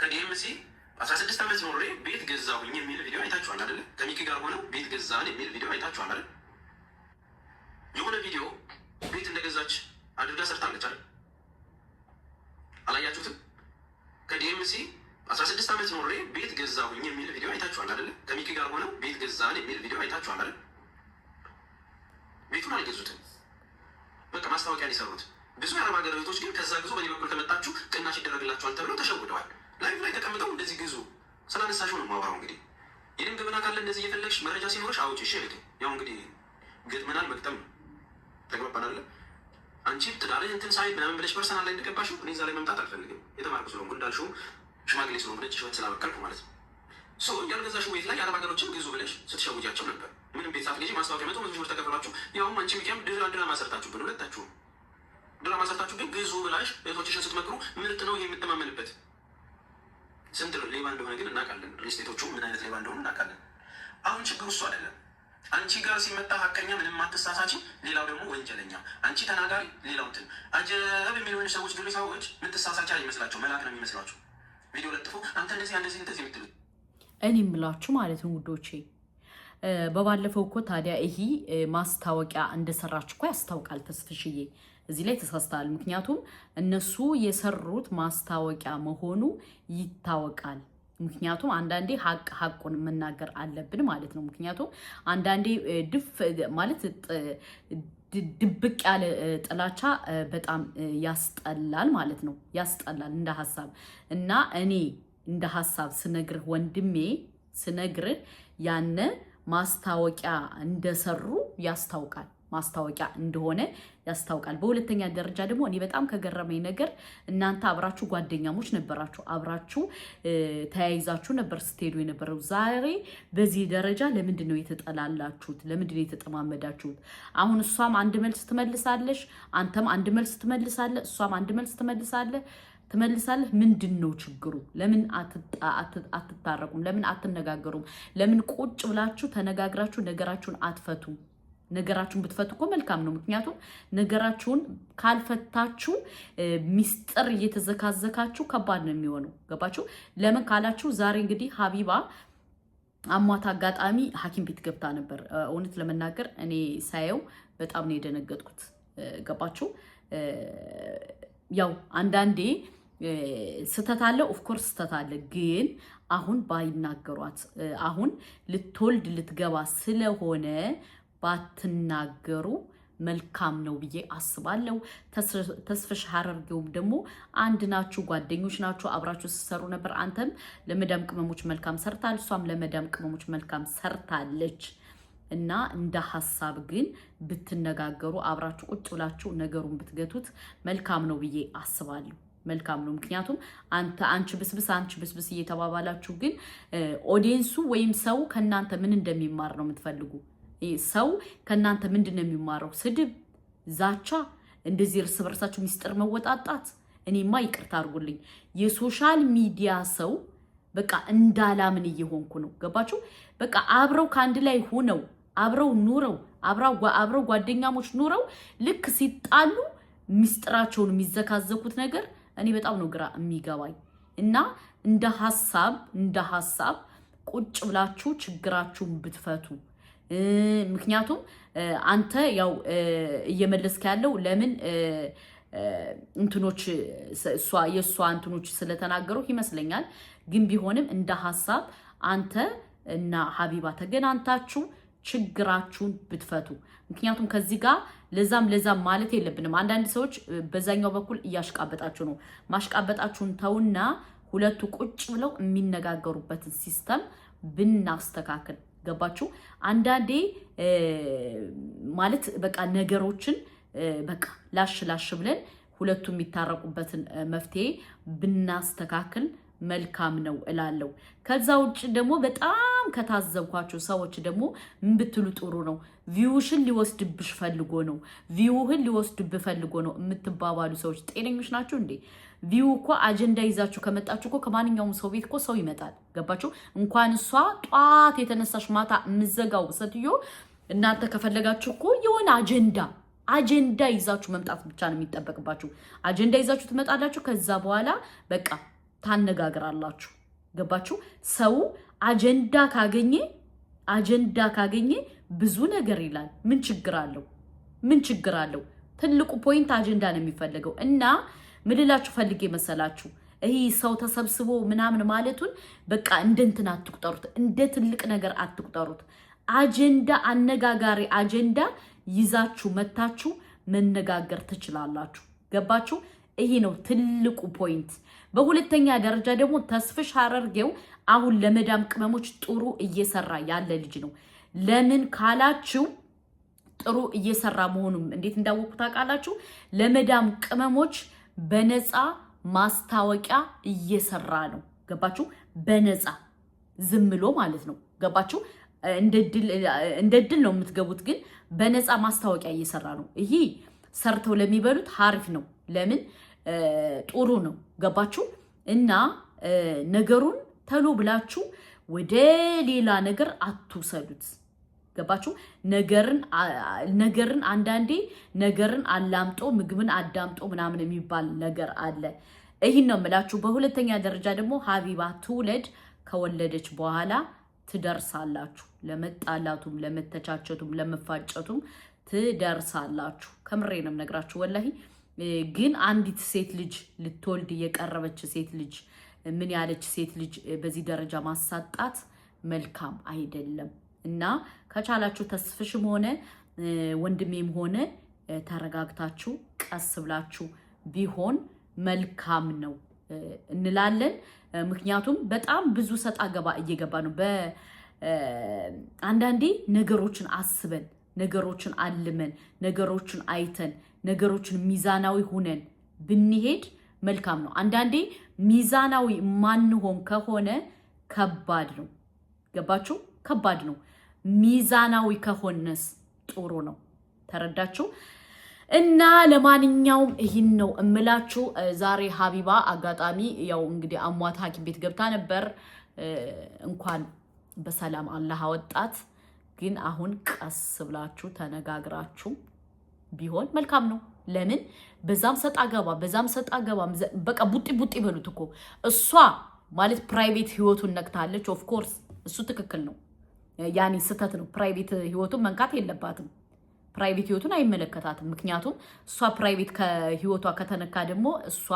ከዲኤምሲ 16 ዓመት ኖሬ ቤት ገዛሁኝ የሚል ቪዲዮ አይታችኋል አይደለ? ከሚኪ ጋር ሆነው ቤት ገዛን የሚል ቪዲዮ አይታችኋል አይደል? የሆነ ቪዲዮ ቤት እንደገዛች አድርጋ ሰርታለች አይደል? አላያችሁትም? ከዲኤምሲ 16 ዓመት ኖሬ ቤት ገዛሁኝ የሚል ቪዲዮ አይታችኋል አይደለ? ከሚኪ ጋር ሆነው ቤት ገዛን የሚል ቪዲዮ አይታችኋል አይደል? ቤቱን አልገዙትም። በቃ ማስታወቂያ ሊሰሩት። ብዙ የአረብ ሀገር እህቶች ግን ከዛ ግዙ፣ በእኔ በኩል ከመጣችሁ ቅናሽ ይደረግላችኋል ተብለው ተሸውደዋል። ላይፍ ላይ ተቀምጠው እንደዚህ ግዙ ስላነሳሽው ነው የማወራው። እንግዲህ ይህን ግብና ካለ እንደዚህ እየፈለግሽ መረጃ ሲኖርሽ አውጪ። እሺ እህቴ፣ ያው እንግዲህ ገጥመናል፣ መግጠም ነው። ተግባባናል። አንቺ ትዳርህ እንትን ሳይድ ምናምን ብለሽ ፐርሰናል ላይ እንደገባሽው እኔ እዛ ላይ መምጣት አልፈልግም። የተማርኩ ስለሆንኩ እንዳልሽው ሽማግሌ ስለሆንኩ ነጭ ሽወት ስላበቀልኩ ማለት ነው። ያልገዛሽው ቤት ላይ የአረብ ሀገሮችን ግዙ ብለሽ ስትሸውጃቸው ነበር። ምንም ቤት ሳትገዢ ማስታወቂያ 100 ሺህ ብር ተከፍሏችሁ፣ ያውም አንቺ ሚኪያም ድራማ ሰርታችሁብን፣ ሁለታችሁ ድራማ ሰርታችሁ ግን ግዙ ብላሽ እህቶችሽን ስትመክሩ ምርጥ ነው ይሄ የምትማመንበት። ስንት ሌባ እንደሆነ ግን እናውቃለን። ሪስቴቶቹ ምን አይነት ሌባ እንደሆኑ እናውቃለን። አሁን ችግሩ እሱ አይደለም። አንቺ ጋር ሲመጣ ሀቀኛ ምንም አትሳሳች፣ ሌላው ደግሞ ወንጀለኛ። አንቺ ተናጋሪ፣ ሌላው እንትን አጀብ የሚሆኑ ሰዎች ድሬ ሰዎች ምትሳሳች አይመስላቸው፣ መላክ ነው የሚመስላቸው። ቪዲዮ ለጥፎ አንተ እንደዚህ እንደዚህ የምትሉት እኔ የምላችሁ ማለት ነው ውዶቼ። በባለፈው እኮ ታዲያ ይሄ ማስታወቂያ እንደሰራች እኮ ያስታውቃል። ተስፍሽዬ እዚህ ላይ ተሳስተሃል። ምክንያቱም እነሱ የሰሩት ማስታወቂያ መሆኑ ይታወቃል። ምክንያቱም አንዳንዴ ሀቁን መናገር አለብን ማለት ነው። ምክንያቱም አንዳንዴ ድብቅ ያለ ጥላቻ በጣም ያስጠላል ማለት ነው። ያስጠላል እንደ ሀሳብ እና እኔ እንደ ሀሳብ ስነግርህ ወንድሜ ስነግርህ ያነ ማስታወቂያ እንደሰሩ ያስታውቃል። ማስታወቂያ እንደሆነ ያስታውቃል። በሁለተኛ ደረጃ ደግሞ እኔ በጣም ከገረመኝ ነገር እናንተ አብራችሁ ጓደኛሞች ነበራችሁ፣ አብራችሁ ተያይዛችሁ ነበር ስትሄዱ የነበረው። ዛሬ በዚህ ደረጃ ለምንድን ነው የተጠላላችሁት? ለምንድን ነው የተጠማመዳችሁት? አሁን እሷም አንድ መልስ ትመልሳለሽ፣ አንተም አንድ መልስ ትመልሳለህ፣ እሷም አንድ መልስ ትመልሳለህ። ምንድን ነው ችግሩ? ለምን አትታረቁም? ለምን አትነጋገሩም? ለምን ቁጭ ብላችሁ ተነጋግራችሁ ነገራችሁን አትፈቱም? ነገራችሁን ብትፈቱ እኮ መልካም ነው። ምክንያቱም ነገራችሁን ካልፈታችሁ ሚስጥር እየተዘካዘካችሁ ከባድ ነው የሚሆነው። ገባችሁ? ለምን ካላችሁ ዛሬ እንግዲህ ሀቢባ አሟት አጋጣሚ ሐኪም ቤት ገብታ ነበር። እውነት ለመናገር እኔ ሳየው በጣም ነው የደነገጥኩት። ገባችሁ? ያው አንዳንዴ ስተት አለ፣ ኦፍኮርስ ስተት አለ። ግን አሁን ባይናገሯት አሁን ልትወልድ ልትገባ ስለሆነ ባትናገሩ መልካም ነው ብዬ አስባለሁ። ተስፍሽ ሀረርጌውም ደግሞ አንድ ናችሁ፣ ጓደኞች ናችሁ፣ አብራችሁ ስትሰሩ ነበር። አንተም ለመዳም ቅመሞች መልካም ሰርታል፣ እሷም ለመዳም ቅመሞች መልካም ሰርታለች። እና እንደ ሀሳብ ግን ብትነጋገሩ አብራችሁ ቁጭ ብላችሁ ነገሩን ብትገቱት መልካም ነው ብዬ አስባለሁ። መልካም ነው። ምክንያቱም አንቺ ብስብስ እየተባባላችሁ ግን ኦዲየንሱ ወይም ሰው ከእናንተ ምን እንደሚማር ነው የምትፈልጉ? ሰው ከእናንተ ምንድን ነው የሚማረው? ስድብ፣ ዛቻ፣ እንደዚህ እርስ በርሳችሁ ሚስጥር መወጣጣት። እኔማ ይቅርታ አድርጉልኝ የሶሻል ሚዲያ ሰው በቃ እንዳላምን እየሆንኩ ነው። ገባችሁ? በቃ አብረው ከአንድ ላይ ሆነው አብረው ኑረው አብረው ጓደኛሞች ኑረው ልክ ሲጣሉ ሚስጥራቸውን የሚዘካዘኩት ነገር እኔ በጣም ነው ግራ የሚገባኝ። እና እንደ ሀሳብ ቁጭ ብላችሁ ችግራችሁን ብትፈቱ። ምክንያቱም አንተ ያው እየመለስክ ያለው ለምን እንትኖች የእሷ እንትኖች ስለተናገሩ ይመስለኛል። ግን ቢሆንም እንደ ሀሳብ አንተ እና ሀቢባ ተገናኝታችሁ ችግራችሁን ብትፈቱ። ምክንያቱም ከዚህ ጋር ለዛም ማለት የለብንም። አንዳንድ ሰዎች በዛኛው በኩል እያሽቃበጣችሁ ነው። ማሽቃበጣችሁን ተውና ሁለቱ ቁጭ ብለው የሚነጋገሩበትን ሲስተም ብናስተካክል። ገባችሁ? አንዳንዴ ማለት በቃ ነገሮችን በቃ ላሽ ብለን ሁለቱ የሚታረቁበትን መፍትሄ ብናስተካክል መልካም ነው እላለሁ። ከዛ ውጭ ደግሞ በጣም ከታዘብኳቸው ሰዎች ደግሞ ምን ብትሉ ጥሩ ነው፣ ቪውሽን ሊወስድብሽ ፈልጎ ነው፣ ቪውህን ሊወስድብህ ፈልጎ ነው የምትባባሉ ሰዎች ጤነኞች ናቸው እንዴ? ቪው እኮ አጀንዳ ይዛችሁ ከመጣችሁ እኮ ከማንኛውም ሰው ቤት እኮ ሰው ይመጣል። ገባችሁ? እንኳን እሷ ጧት የተነሳሽ ማታ የምዘጋው ሴትዮ እናንተ ከፈለጋችሁ እኮ የሆነ አጀንዳ ይዛችሁ መምጣት ብቻ ነው የሚጠበቅባችሁ። አጀንዳ ይዛችሁ ትመጣላችሁ። ከዛ በኋላ በቃ ታነጋግራላችሁ። ገባችሁ? ሰው አጀንዳ ካገኘ ብዙ ነገር ይላል። ምን ችግር አለው? ትልቁ ፖይንት አጀንዳ ነው የሚፈልገው። እና ምን ልላችሁ ፈልጌ መሰላችሁ? ይህ ሰው ተሰብስቦ ምናምን ማለቱን በቃ እንደ እንትን አትቁጠሩት፣ እንደ ትልቅ ነገር አትቁጠሩት። አነጋጋሪ አጀንዳ ይዛችሁ መታችሁ መነጋገር ትችላላችሁ። ገባችሁ? ይሄ ነው ትልቁ ፖይንት። በሁለተኛ ደረጃ ደግሞ ተስፍሽ ሀረርጌው አሁን ለመዳም ቅመሞች ጥሩ እየሰራ ያለ ልጅ ነው። ለምን ካላችሁ ጥሩ እየሰራ መሆኑን እንዴት እንዳወቁ ታውቃላችሁ? ለመዳም ቅመሞች በነፃ ማስታወቂያ እየሰራ ነው። ገባችሁ? በነፃ ዝም ብሎ ማለት ነው። ገባችሁ? እንደ ድል ነው የምትገቡት፣ ግን በነፃ ማስታወቂያ እየሰራ ነው። ይሄ ሰርተው ለሚበሉት ሀሪፍ ነው። ለምን ጥሩ ነው። ገባችሁ? እና ነገሩን ተሎ ብላችሁ ወደ ሌላ ነገር አትውሰዱት። ገባችሁ? ነገርን አንዳንዴ ነገርን አላምጦ ምግብን አዳምጦ ምናምን የሚባል ነገር አለ። ይህን ነው የምላችሁ። በሁለተኛ ደረጃ ደግሞ ሀቢባ ትውለድ። ከወለደች በኋላ ትደርሳላችሁ። ለመጣላቱም፣ ለመተቻቸቱም፣ ለመፋጨቱም ትደርሳላችሁ። ከምሬ ነው የምነግራችሁ ወላሂ። ግን አንዲት ሴት ልጅ ልትወልድ የቀረበች ሴት ልጅ ምን ያለች ሴት ልጅ በዚህ ደረጃ ማሳጣት መልካም አይደለም። እና ከቻላችሁ ተስፍሽም ሆነ ወንድሜም ሆነ ተረጋግታችሁ ቀስ ብላችሁ ቢሆን መልካም ነው እንላለን። ምክንያቱም በጣም ብዙ ሰጣ ገባ እየገባ ነው። አንዳንዴ ነገሮችን አስበን፣ ነገሮችን አልመን፣ ነገሮችን አይተን፣ ነገሮችን ሚዛናዊ ሁነን ብንሄድ መልካም ነው። አንዳንዴ ሚዛናዊ ማንሆን ከሆነ ከባድ ነው። ገባችሁ? ከባድ ነው። ሚዛናዊ ከሆነስ ጥሩ ነው። ተረዳችሁ? እና ለማንኛውም ይህን ነው እምላችሁ። ዛሬ ሀቢባ አጋጣሚ ያው እንግዲህ አሟት ሐኪም ቤት ገብታ ነበር። እንኳን በሰላም አላህ አወጣት። ግን አሁን ቀስ ብላችሁ ተነጋግራችሁ ቢሆን መልካም ነው። ለምን በዛም ሰጣ ገባ በቃ ቡጢ በሉት እኮ። እሷ ማለት ፕራይቬት ህይወቱን ነክታለች። ኦፍ ኮርስ እሱ ትክክል ነው። ያኔ ስህተት ነው። ፕራይቬት ህይወቱን መንካት የለባትም። ፕራይቬት ህይወቱን አይመለከታትም። ምክንያቱም እሷ ፕራይቬት ከህይወቷ ከተነካ ደግሞ እሷ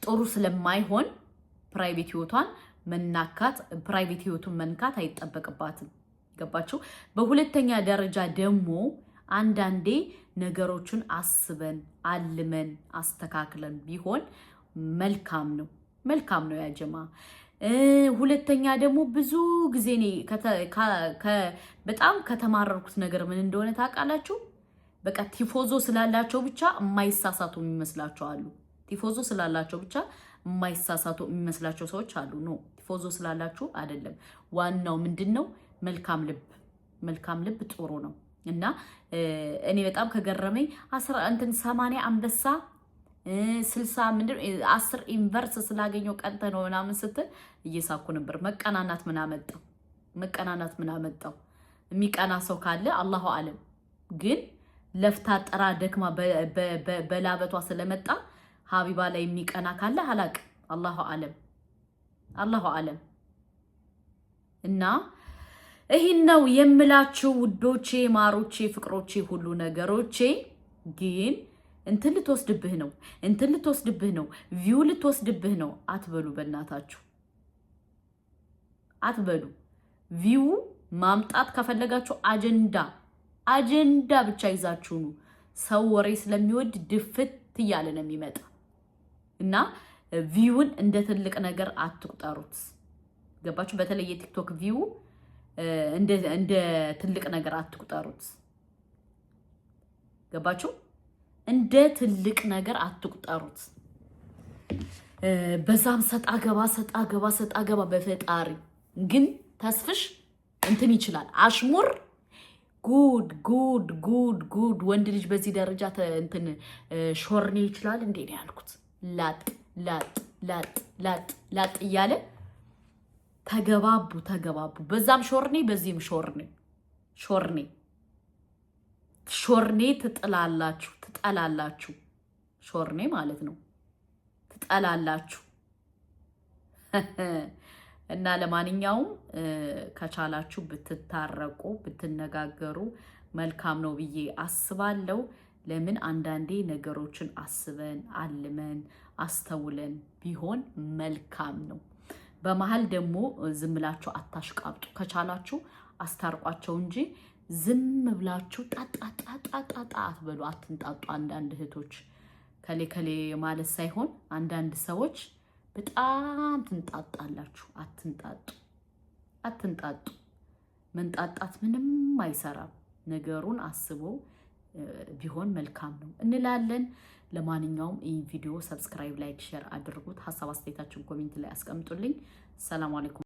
ጥሩ ስለማይሆን ፕራይቬት ህይወቱን መንካት አይጠበቅባትም። ገባችሁ? በሁለተኛ ደረጃ ደግሞ አንዳንዴ ነገሮችን አስበን አልመን አስተካክለን ቢሆን መልካም ነው ያጀማ። ሁለተኛ ደግሞ ብዙ ጊዜ እኔ በጣም ከተማረርኩት ነገር ምን እንደሆነ ታውቃላችሁ? በቃ ቲፎዞ ስላላቸው ብቻ የማይሳሳቱ የሚመስላቸው አሉ። ቲፎዞ ስላላቸው ብቻ የማይሳሳቱ የሚመስላቸው ሰዎች አሉ። ኖ ቲፎዞ ስላላችሁ አይደለም። ዋናው ምንድነው? መልካም ልብ ጥሩ ነው። እና እኔ በጣም ከገረመኝ 80 አንበሳ 60 10 ኢንቨርስ ስላገኘው ቀንተ ነው ምናምን ስትል እየሳኩ ነበር። መቀናናት ምን አመጣው? የሚቀና ሰው ካለ አላሁ አለም። ግን ለፍታ ጥራ ደክማ በላበቷ ስለመጣ ሀቢባ ላይ የሚቀና ካለ አላቅ። አላሁ አለም። እና ይህን ነው የምላችሁ ውዶቼ፣ ማሮቼ፣ ፍቅሮቼ፣ ሁሉ ነገሮቼ። ግን እንትን ልትወስድብህ ነው ቪው ልትወስድብህ ነው አትበሉ። በእናታችሁ አትበሉ። ቪው ማምጣት ከፈለጋችሁ አጀንዳ ብቻ ይዛችሁ ነው። ሰው ወሬ ስለሚወድ ድፍት እያለ ነው የሚመጣ። እና ቪውን እንደ ትልቅ ነገር አትቁጠሩት። ገባችሁ? በተለይ የቲክቶክ ቪው እንደ ትልቅ ነገር አትቁጠሩት። ገባችሁ? እንደ ትልቅ ነገር አትቁጠሩት። በዛም ሰጣ ገባ በፈጣሪ ግን ተስፍሽ እንትን ይችላል። አሽሙር ጉድ ወንድ ልጅ በዚህ ደረጃ እንትን ሾርኔ ይችላል እንዴ ነው ያልኩት። ላጥ እያለ ተገባቡ። በዛም ሾርኔ በዚህም ሾርኔ ትጠላላችሁ። ሾርኔ ማለት ነው ትጠላላችሁ። እና ለማንኛውም ከቻላችሁ ብትታረቁ ብትነጋገሩ መልካም ነው ብዬ አስባለሁ። ለምን አንዳንዴ ነገሮችን አስበን አልመን አስተውለን ቢሆን መልካም ነው። በመሃል ደግሞ ዝም ብላችሁ አታሽቃብጡ። ከቻላችሁ አስታርቋቸው እንጂ ዝም ብላችሁ ጣጣጣጣጣ አትበሉ፣ አትንጣጡ። አንዳንድ እህቶች ከሌ ከሌ ማለት ሳይሆን አንዳንድ ሰዎች በጣም ትንጣጣላችሁ። አትንጣጡ። መንጣጣት ምንም አይሰራም። ነገሩን አስቦ ቢሆን መልካም ነው እንላለን። ለማንኛውም ይህ ቪዲዮ ሰብስክራይብ፣ ላይክ፣ ሼር አድርጉት። ሀሳብ አስተያየታችሁን ኮሜንት ላይ አስቀምጡልኝ። ሰላም አለይኩም።